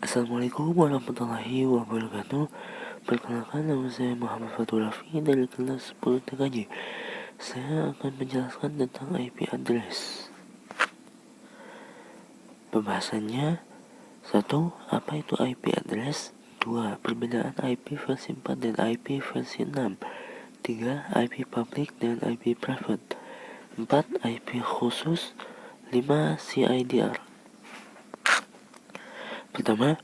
Assalamualaikum warahmatullahi wabarakatuh. Perkenalkan, nama saya Muhammad Fatul Rafi dari kelas 10 TKJ. Saya akan menjelaskan tentang IP address. Pembahasannya: 1. Apa itu IP address? 2. Perbedaan IP versi 4 dan IP versi 6. 3. IP public dan IP private. 4. IP khusus. 5. CIDR. Pertama,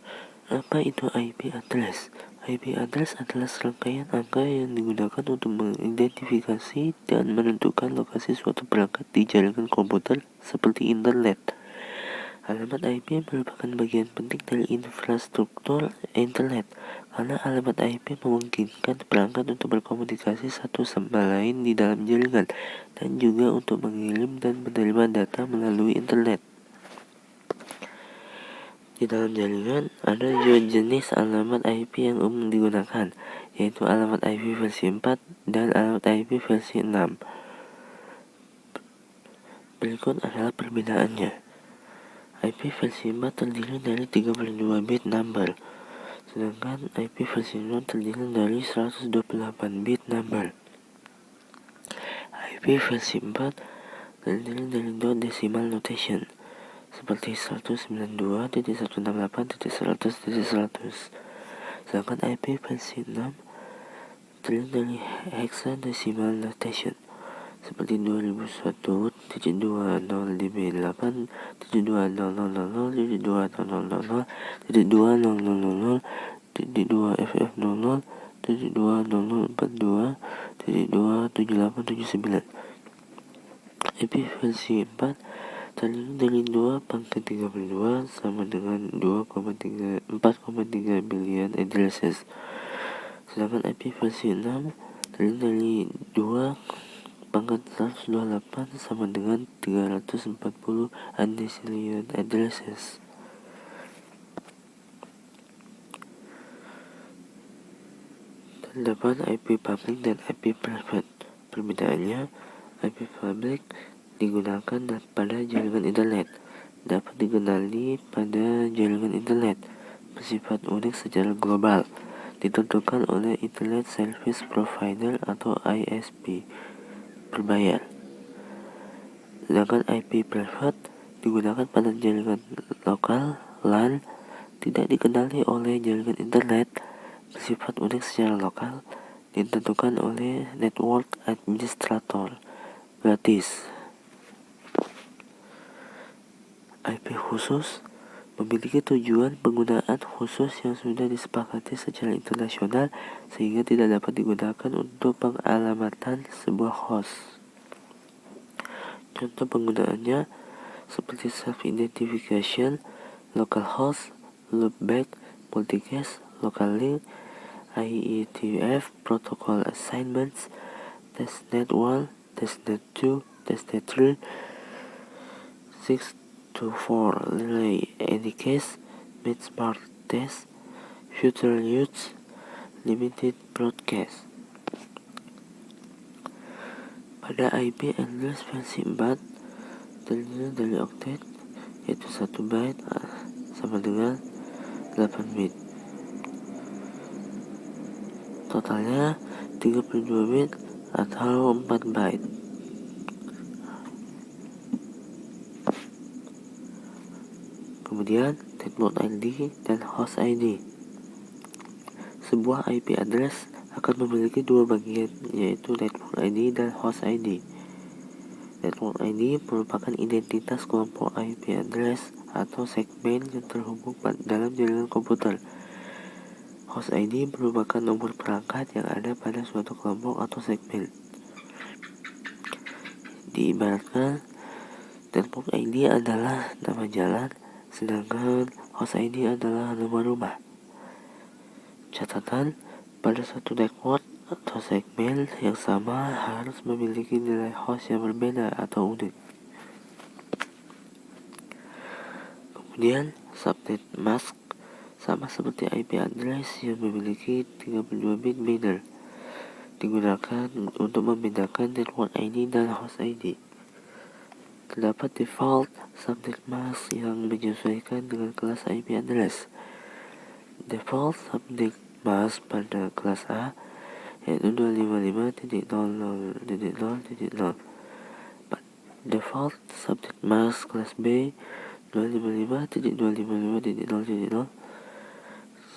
apa itu IP address? IP address adalah serangkaian angka yang digunakan untuk mengidentifikasi dan menentukan lokasi suatu perangkat di jaringan komputer seperti internet. Alamat IP merupakan bagian penting dari infrastruktur internet, karena alamat IP memungkinkan perangkat untuk berkomunikasi satu sama lain di dalam jaringan, dan juga untuk mengirim dan menerima data melalui internet. Di dalam jaringan, ada dua jenis alamat IP yang umum digunakan, yaitu alamat IP versi 4 dan alamat IP versi 6. Berikut adalah perbedaannya. IP versi 4 terdiri dari 32 bit number, sedangkan IP versi 6 terdiri dari 128 bit number. IP versi 4 terdiri dari dot decimal notation, seperti 192.168.100.100. Sedangkan IP versi 6 terdiri dari hexadecimal notation, seperti 2001.20db8, 720000, 200000, 2FF00, 20042, 27879. IP versi 4 terdiri dari 2 pangkat 32 sama dengan 4,3 billion addresses. Sedangkan IP versi 6 terdiri dari 2 pangkat 128 sama dengan 340 undecillion addresses. Terdapat IP public dan IP private. Perbedaannya, IP public digunakan pada jaringan internet, dapat dikenali pada jaringan internet, bersifat unik secara global, ditentukan oleh Internet Service Provider atau ISP berbayar. Sedangkan IP private digunakan pada jaringan lokal LAN, tidak dikenali oleh jaringan internet, bersifat unik secara lokal, ditentukan oleh Network Administrator gratis. IP khusus memiliki tujuan penggunaan khusus yang sudah disepakati secara internasional, sehingga tidak dapat digunakan untuk pengalamatan sebuah host. Contoh penggunaannya seperti self-identification, localhost, loopback, multicast, local link, IETF, protocol assignments, testnet 1, testnet 2, testnet 3, 624 relay anycase, mid-smart test, future use, limited broadcast. Pada IP address versi 4 terdiri dari octet, yaitu 1 byte sama dengan 8 bit. Totalnya 32 bit atau 4 byte. Kemudian network ID dan host ID. Sebuah IP address akan memiliki dua bagian, yaitu network ID dan host ID. Network ID merupakan identitas kelompok IP address atau segmen yang terhubung dalam jaringan komputer. Host ID merupakan nomor perangkat yang ada pada suatu kelompok atau segmen. Diibaratkan, network ID adalah nama jalan, sedangkan host ID adalah nama rumah. Catatan, pada satu network atau segmen yang sama harus memiliki nilai host yang berbeda atau unik. Kemudian, subnet mask sama seperti IP address yang memiliki 32 bit binary, digunakan untuk membedakan network ID dan host ID. Terdapat default subnet mask yang menyesuaikan dengan kelas IP address. Default subnet mask pada kelas A yaitu 255.0.0.0.0. Default subnet mask kelas B 255.255.0.0.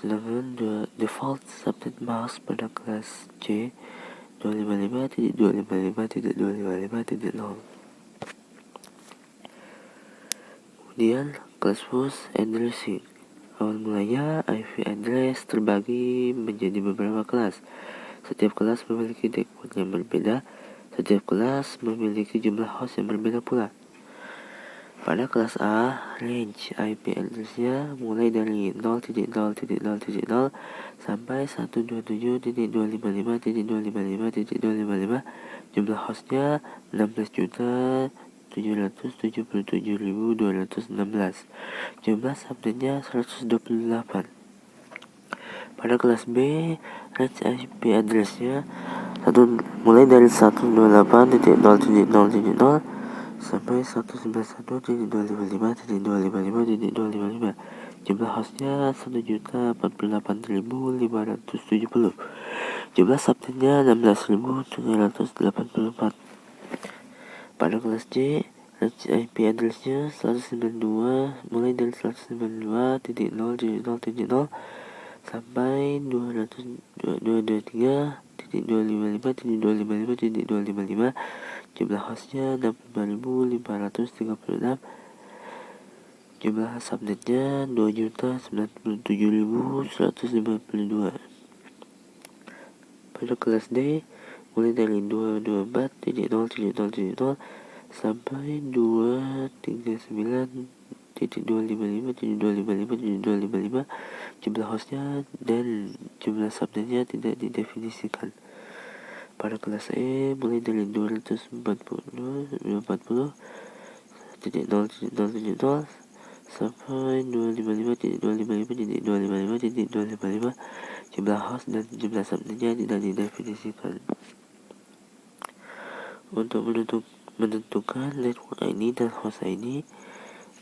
Sedangkan default subnet mask pada kelas C 255.255.255.0. Kemudian kelas host addressing. Awal mulanya IP address terbagi menjadi beberapa kelas. Setiap kelas memiliki default yang berbeda. Setiap kelas memiliki jumlah host yang berbeda pula. Pada kelas A, range IP address-nya mulai dari 0.0.0.0 sampai 127.255.255.255. Jumlah hostnya 16.777.216. Jumlah subnetnya 128. Pada kelas B, range IP address-nya mulai dari 128.0.0.0 sampai 191.255.255.255. Jumlah hostnya 1.048.570. Jumlah subnetnya 16.784. Pada kelas C, range IP address-nya 192 mulai dari 192.0.0.0 sampai 223.255.255.255. Jumlah hostnya 65.536. Jumlah subnetnya 2.097.152. Pada kelas D, mulai dari 224.0.0.0 sampai 239.255.255.255. Jumlah hostnya dan jumlah subnetnya tidak didefinisikan. Pada kelas E, mulai dari 240.0.0.0 sampai 255.255.255.255. Jumlah host dan jumlah subnetnya tidak didefinisikan. Untuk menentukan network ID dan host ID,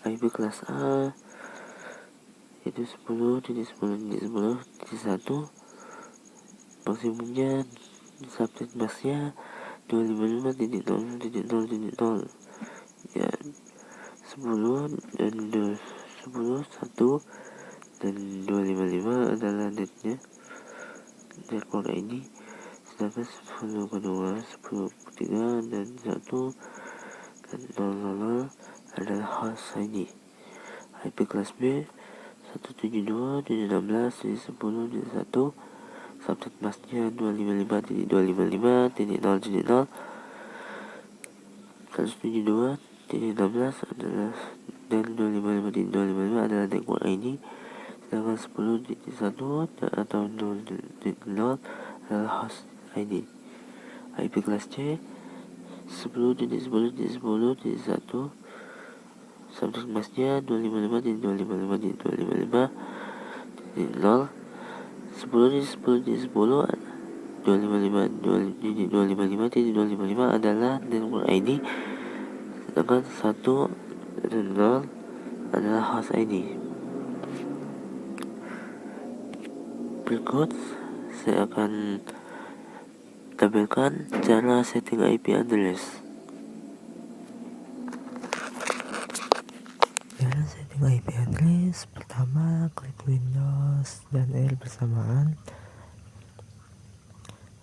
IP kelas A yaitu 10.10.10.1. Maksimumnya subnet masknya 255.0.0.0. Ya, 10 dan 10 1 dan 255 adalah network ID. Sedangkan 10 kedua, 10 ketiga dan 1 dan 00 adalah host ID. IP kelas B 172.16.10.1. Subnet masknya 255.255.0.0. 172.16 adalah dan 255.255 adalah network ID. Sedangkan 10.1 atau 0.0 adalah host ID. IP kelas C 10.10.10.1. Subnet masknya 255.255.255.0. 10.10.10 255.255 adalah network ID. Sedangkan 1 dan 0 adalah host ID. Berikut saya akan tampilkan cara setting IP address. Cara setting IP address, pertama klik Windows dan R bersamaan,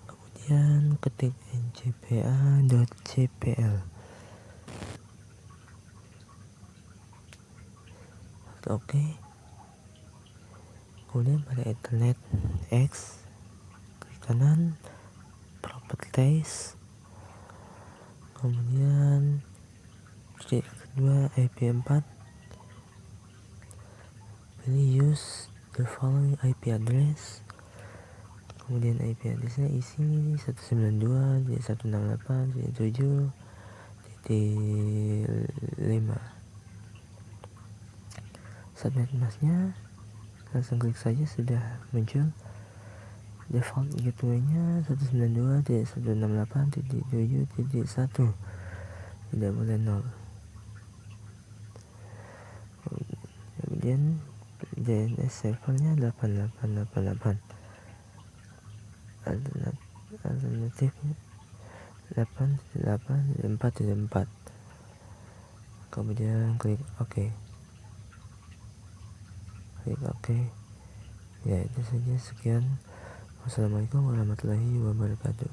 kemudian ketik ngpa.cpl. Oke. Kemudian pada Ethernet X, klik kanan, Properties, kemudian klik kedua IP4, pilih use the following IP address, kemudian IP addressnya isi 192.168.7.5. Subnet masknya langsung klik saja, sudah muncul. Default gateway-nya 192.168.7.1, tidak boleh 0. Kemudian DNS servernya 8888. Alternatif 88474. Kemudian klik OK. Ya, itu saja. Sekian. Wassalamualaikum warahmatullahi wabarakatuh.